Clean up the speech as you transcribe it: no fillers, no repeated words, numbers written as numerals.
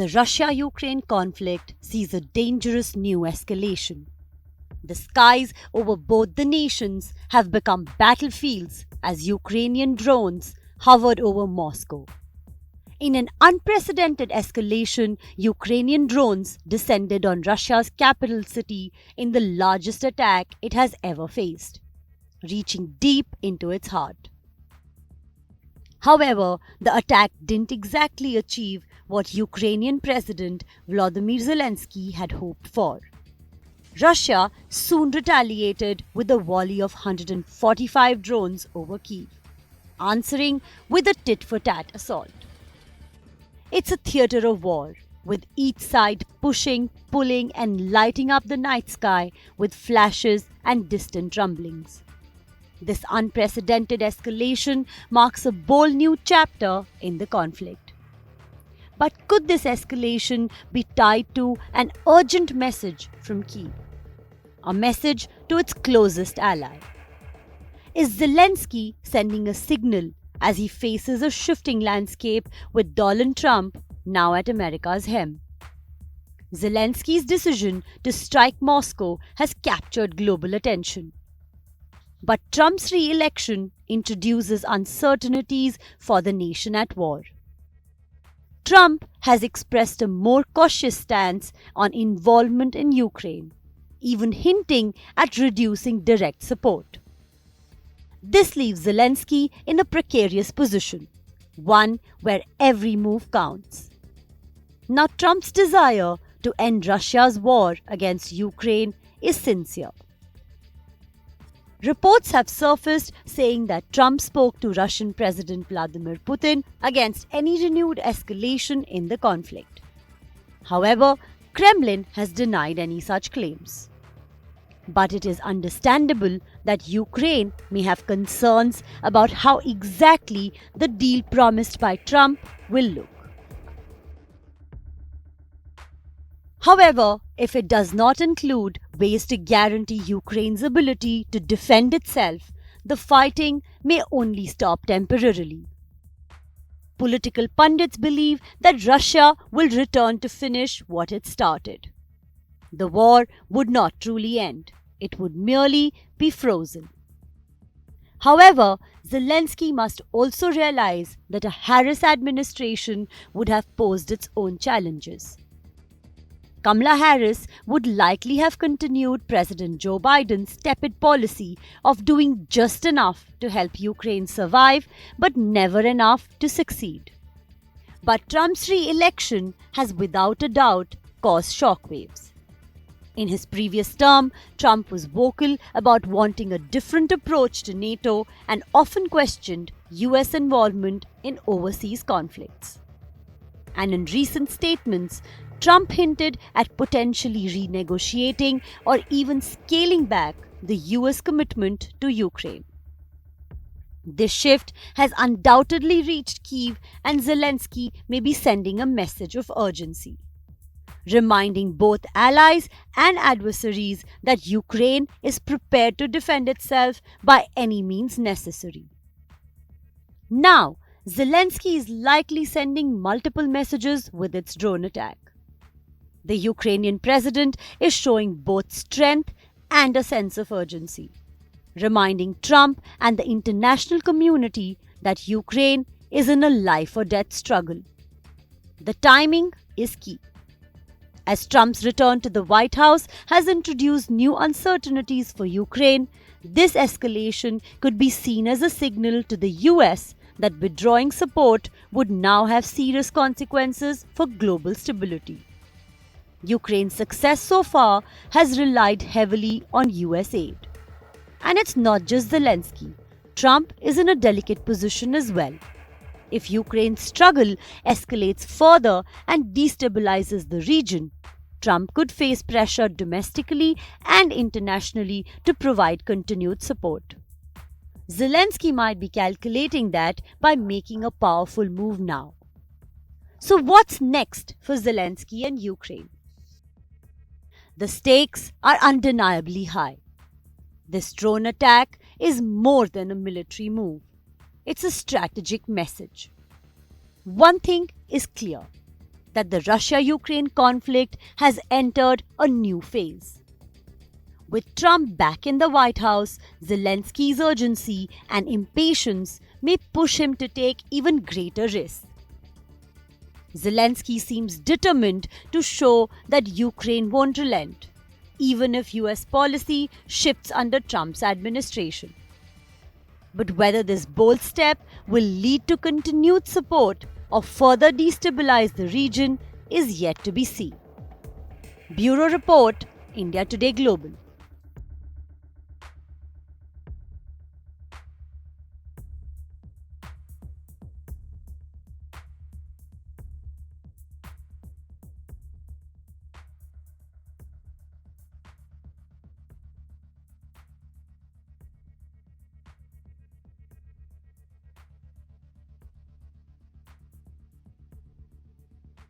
The Russia-Ukraine conflict sees a dangerous new escalation. The skies over both the nations have become battlefields as Ukrainian drones hovered over Moscow. In an unprecedented escalation, Ukrainian drones descended on Russia's capital city in the largest attack it has ever faced, reaching deep into its heart. However, the attack didn't exactly achieve what Ukrainian President Volodymyr Zelensky had hoped for. Russia soon retaliated with a volley of 145 drones over Kyiv, answering with a tit-for-tat assault. It's a theatre of war, with each side pushing, pulling, and lighting up the night sky with flashes and distant rumblings. This unprecedented escalation marks a bold new chapter in the conflict. But could this escalation be tied to an urgent message from Kyiv? A message to its closest ally? Is Zelensky sending a signal as he faces a shifting landscape with Donald Trump now at America's helm? Zelensky's decision to strike Moscow has captured global attention. But Trump's re-election introduces uncertainties for the nation at war. Trump has expressed a more cautious stance on involvement in Ukraine, even hinting at reducing direct support. This leaves Zelensky in a precarious position, one where every move counts. Now, Trump's desire to end Russia's war against Ukraine is sincere. Reports have surfaced saying that Trump spoke to Russian President Vladimir Putin against any renewed escalation in the conflict. However, Kremlin has denied any such claims. But it is understandable that Ukraine may have concerns about how exactly the deal promised by Trump will look. However, if it does not include ways to guarantee Ukraine's ability to defend itself, the fighting may only stop temporarily. Political pundits believe that Russia will return to finish what it started. The war would not truly end. It would merely be frozen. However, Zelensky must also realize that a Harris administration would have posed its own challenges. Kamala Harris would likely have continued President Joe Biden's tepid policy of doing just enough to help Ukraine survive, but never enough to succeed. But Trump's re-election has without a doubt caused shockwaves. In his previous term, Trump was vocal about wanting a different approach to NATO and often questioned US involvement in overseas conflicts. And in recent statements, Trump hinted at potentially renegotiating or even scaling back the US commitment to Ukraine. This shift has undoubtedly reached Kyiv, and Zelensky may be sending a message of urgency, reminding both allies and adversaries that Ukraine is prepared to defend itself by any means necessary. Now, Zelensky is likely sending multiple messages with its drone attack. The Ukrainian president is showing both strength and a sense of urgency, reminding Trump and the international community that Ukraine is in a life or death struggle. The timing is key. As Trump's return to the White House has introduced new uncertainties for Ukraine, this escalation could be seen as a signal to the US that withdrawing support would now have serious consequences for global stability. Ukraine's success so far has relied heavily on US aid. And it's not just Zelensky. Trump is in a delicate position as well. If Ukraine's struggle escalates further and destabilizes the region, Trump could face pressure domestically and internationally to provide continued support. Zelensky might be calculating that by making a powerful move now. So what's next for Zelensky and Ukraine? The stakes are undeniably high. This drone attack is more than a military move. It's a strategic message. One thing is clear. that the Russia-Ukraine conflict has entered a new phase. With Trump back in the White House, Zelensky's urgency and impatience may push him to take even greater risks. Zelensky seems determined to show that Ukraine won't relent, even if US policy shifts under Trump's administration. But whether this bold step will lead to continued support or further destabilize the region is yet to be seen. Bureau Report, India Today Global.